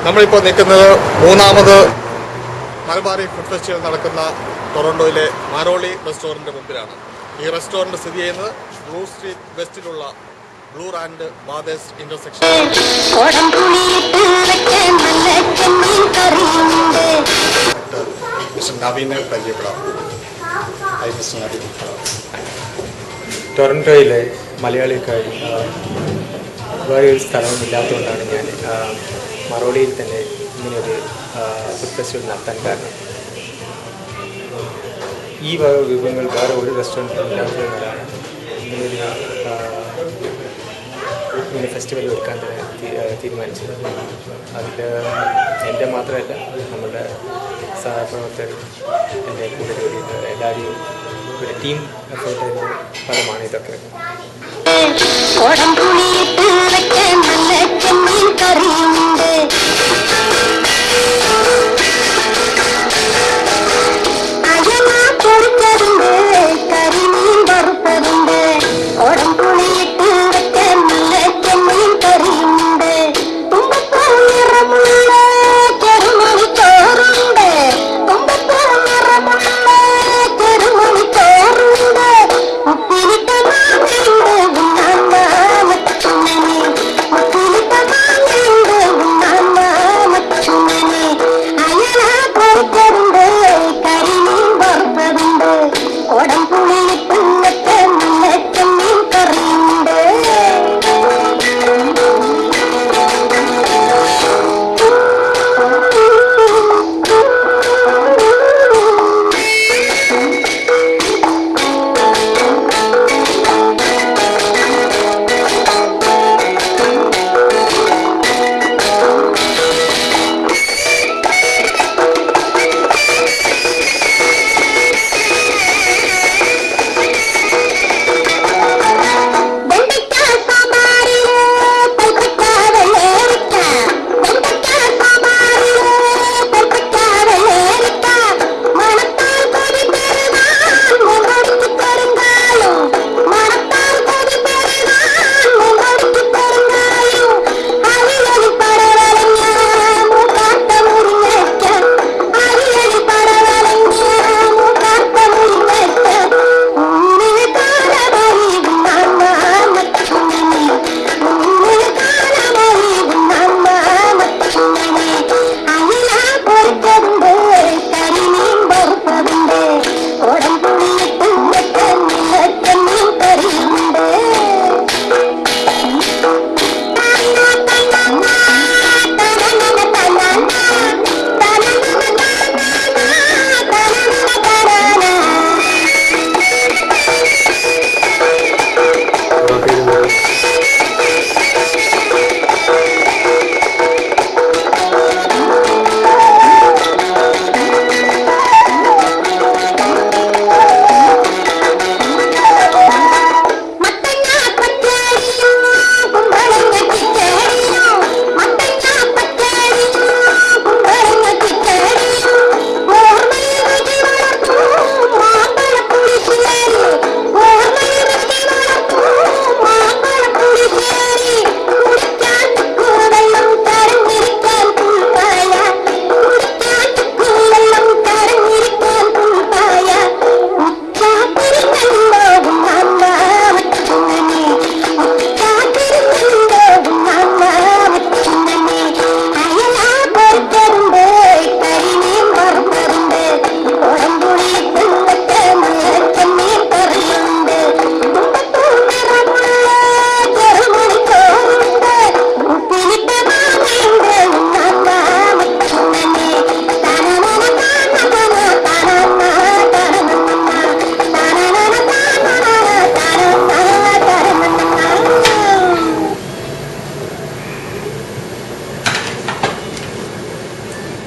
നമ്മളിപ്പോൾ നിൽക്കുന്നത് മൂന്നാമത് മലബാറി ഫുഡ് ഫെസ്റ്റിവൽ നടക്കുന്ന ടൊറൻറ്റോയിലെ മരോളി റെസ്റ്റോറൻറ്റിൻ്റെ മുമ്പിലാണ്. ഈ റെസ്റ്റോറൻറ്റ് സ്ഥിതി ചെയ്യുന്നത് ബ്ലൂ സ്ട്രീറ്റ് വെസ്റ്റിലുള്ള Bloor and Bathurst intersection. Mister നവീനെ പരിചയപ്പെടാം. മിസ്റ്റർ നവീൻ, ടൊറൻറ്റോയിലെ മലയാളിക്കായി വേറെ ഒരു സ്ഥലവും ഇല്ലാത്തതുകൊണ്ടാണ് ഞാൻ മറോളിയിൽ തന്നെ ഇങ്ങനെയൊരു ഫുഡ് ഫെസ്റ്റിവൽ നടത്താൻ കാരണം. ഈ വക വിഭവങ്ങൾ വേറെ ഒരു റെസ്റ്റോറൻറ്റിലും ഇല്ലാത്തതുകൊണ്ടാണ് ഇങ്ങനെ ഫെസ്റ്റിവൽ വെക്കാൻ തന്നെ തീരുമാനിച്ചത്. അതിൽ എൻ്റെ മാത്രമല്ല, നമ്മുടെ സഹപ്രവർത്തകർ, എൻ്റെ കൂടെ ജോലി ചെയ്യുന്ന എല്ലാവരും ഒരു ടീം എഫേർട്ടായിരുന്ന ഫലമാണ് ഇതൊക്കെ.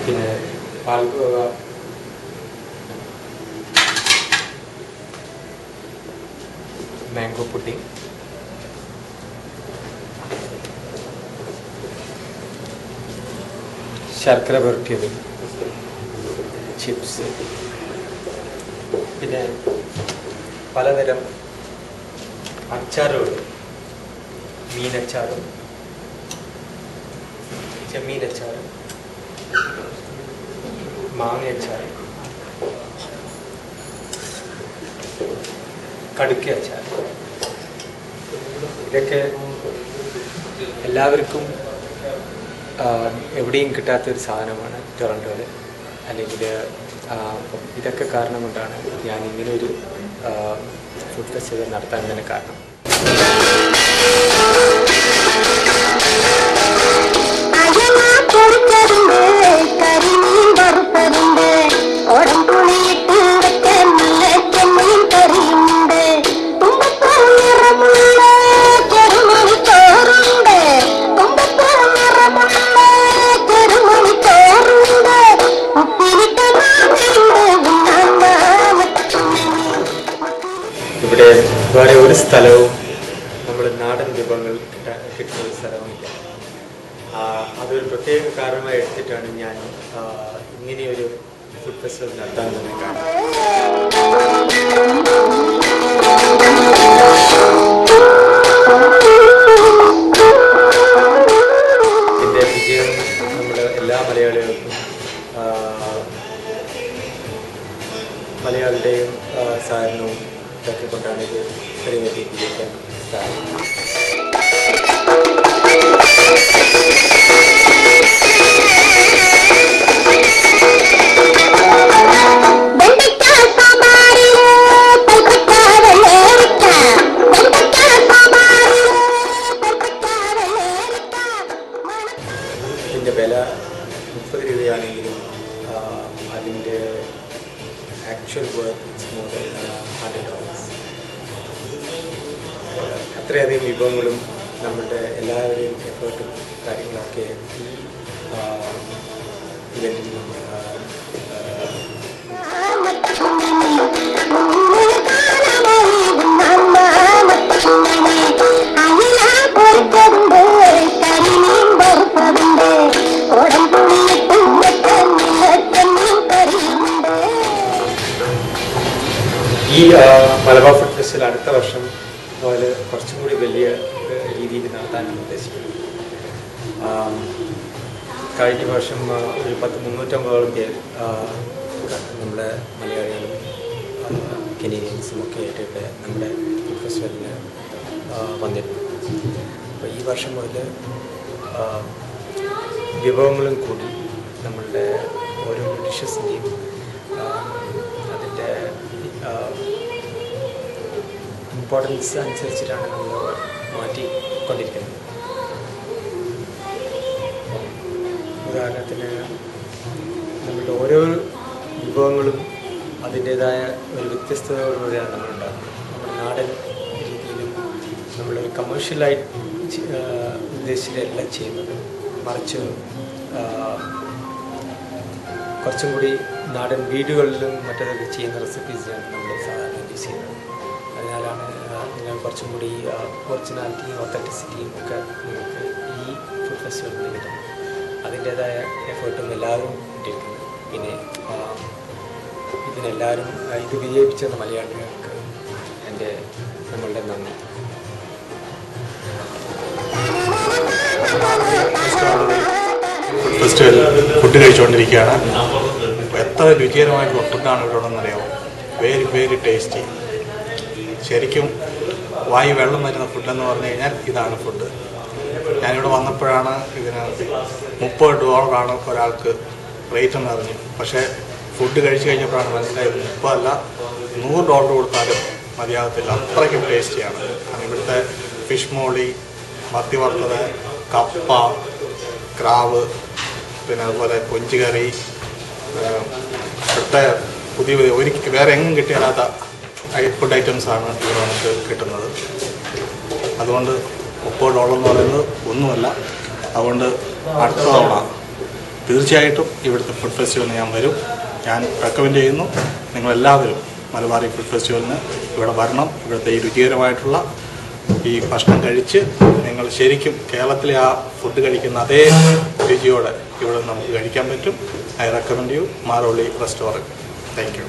പിന്നെ പാൽഗോവ, മാംഗോ പുഡിംഗ്, ശർക്കര പുരട്ടിയത്, ചിപ്സ്, പിന്നെ പലതരം അച്ചാറുകൾ, മീനച്ചാറും ചെമ്മീനച്ചാറും മാങ്ങ അച്ചാർ, കടുക്ക അച്ചാർ, ഇതൊക്കെ എല്ലാവർക്കും എവിടെയും കിട്ടാത്തൊരു സാധനമാണ് ടൊറൻറ്റോയിൽ. അല്ലെങ്കിൽ ഇതൊക്കെ കാരണം കൊണ്ടാണ് ഞാൻ ഇങ്ങനൊരു ഫുഡ് ഫെസ്റ്റിവൽ നടത്താൻ തന്നെ കാരണം. ഇവിടെ വേറെ ഒരു സ്ഥലവും നമ്മൾ നാടൻ വിഭവങ്ങൾ കിട്ടുന്ന ഒരു സ്ഥലവുമില്ല. അതൊരു പ്രത്യേക കാരണമായി എടുത്തിട്ടാണ് ഞാൻ ഇങ്ങനെയൊരു ഫുഡ് ഫെസ്റ്റിവൽ നടത്താൻ തന്നെ കാരണം. ഇതിൻ്റെ വിജയം നമ്മുടെ എല്ലാ മലയാളികൾക്കും മലയാളിയുടെയും സഹകരണവും ഇതൊക്കെ കൊണ്ടാണ് ഇത് ഇത്രയും വലിയ വിജയിക്കാൻ സാധിക്കുന്നത്. ഇതിൻ്റെ വില 30 രൂപയാണെങ്കിലും അതിൻ്റെ actual worth it's more than $100. അത്രയധികം വിഭവങ്ങളും നമ്മളുടെ എല്ലാവരെയും എഫേർട്ടും കാര്യങ്ങളൊക്കെ ഈ ഇവൻറ്റിൽ നമ്മൾ ഈ മലബാർ ഫുഡ് ഫെസ്റ്റിവൽ അടുത്ത വർഷം പോലെ കുറച്ചും കൂടി വലിയ രീതിയിൽ നടത്താനാണ് ഉദ്ദേശിക്കുന്നത്. കഴിഞ്ഞ വർഷം ഒരു 350 പേർ നമ്മുടെ മലയാളികളും കനേഡിയൻസും ഒക്കെ ആയിട്ട് ഇവിടെ നമ്മുടെ ഫുഡ് ഫെസ്റ്റിവലിന് വന്നിരുന്നു. അപ്പോൾ ഈ വർഷം മുതൽ വിഭവങ്ങളും കൂടി നമ്മളുടെ ഓരോ ഡിഷസിൻ്റെയും അതിൻ്റെ ഇമ്പോർട്ടൻസ് അനുസരിച്ചിട്ടാണ് നമ്മൾ മാറ്റിക്കൊണ്ടിരിക്കുന്നത്. ഉദാഹരണത്തിന് നമ്മളുടെ ഓരോ വിഭവങ്ങളും അതിൻ്റേതായ ഒരു വ്യത്യസ്തതയോടുകൂടിയാണ് നമ്മളുണ്ടാകുന്നത്. നമ്മുടെ നാടൻ രീതിയിലും നമ്മളൊരു കമേഴ്ഷ്യലായി ഉദ്ദേശിച്ചിട്ടല്ല ചെയ്യുന്നത്, മറിച്ച് കുറച്ചും കൂടി നാടൻ വീടുകളിലും മറ്റേതൊക്കെ ചെയ്യുന്ന റെസിപ്പീസാണ് നമ്മൾ സാധാരണ യൂസ് ചെയ്യുന്നത്. അതിനാലാണ് നിങ്ങൾ കുറച്ചും കൂടി ഒറിജിനാലിറ്റിയും ഒത്തൻറ്റിസിറ്റിയും ഒക്കെ നിങ്ങൾക്ക് ഈ ഫുഡ് ഫെസ്റ്റിവലിൽ കിട്ടുന്നത്. അതിൻ്റേതായ എഫേർട്ടും എല്ലാവരും ഇട്ടിരിക്കുന്നത്. പിന്നെ ഇതിനെല്ലാവരും ഇത് വിജയിപ്പിച്ചെന്ന മലയാളികൾക്ക് നമ്മളുടെ നന്ദി. ഫെസ്റ്റിവൽ ഫുഡ് കഴിച്ചുകൊണ്ടിരിക്കുകയാണ്. എത്ര രുചികരമായിട്ടുള്ള ഫുഡാണ് ഇവിടെ ഉണ്ടെന്നറിയാമോ? Very very tasty. ശരിക്കും വായി വെള്ളം വരുന്ന ഫുഡെന്ന് പറഞ്ഞു കഴിഞ്ഞാൽ ഇതാണ് ഫുഡ്. ഞാനിവിടെ വന്നപ്പോഴാണ് ഇതിന് $30 ഒരാൾക്ക് റേറ്റ് എന്ന് അറിഞ്ഞു. പക്ഷേ ഫുഡ് കഴിച്ച് കഴിഞ്ഞപ്പോഴാണ് മനസ്സിലായത് 30 അല്ല $100 കൊടുത്താലും മതിയാകത്തില്ല, അത്രയ്ക്കും ടേസ്റ്റിയാണ്. കാരണം ഇവിടുത്തെ ഫിഷ് മോളി, മത്തി വറുത്തത്, കപ്പ, ക്രാവ്, പിന്നെ അതുപോലെ കൊഞ്ചുകറി, ഇവിടുത്തെ പുതിയ വേറെ എങ്ങും കിട്ടിയാലാത്ത ഫുഡ് ഐറ്റംസാണ് ഇവിടെ നമുക്ക് കിട്ടുന്നത്. അതുകൊണ്ട് $30 എന്ന് പറയുന്നത് ഒന്നുമല്ല. അതുകൊണ്ട് അടുത്ത തവണ തീർച്ചയായിട്ടും ഇവിടുത്തെ ഫുഡ് ഫെസ്റ്റിവലിന് ഞാൻ വരും. ഞാൻ റെക്കമെൻഡ് ചെയ്യുന്നു, നിങ്ങളെല്ലാവരും മലബാറി ഫുഡ് ഫെസ്റ്റിവലിന് ഇവിടെ വരണം. ഇവിടുത്തെ ഈ രുചികരമായിട്ടുള്ള ഈ ഭക്ഷണം കഴിച്ച് നിങ്ങൾ ശരിക്കും കേരളത്തിലെ ആ ഫുഡ് കഴിക്കുന്ന അതേ രുചിയോടെ ഇവിടെ നമുക്ക് കഴിക്കാൻ പറ്റും. I recommend you Maroli restaurant. Thank U.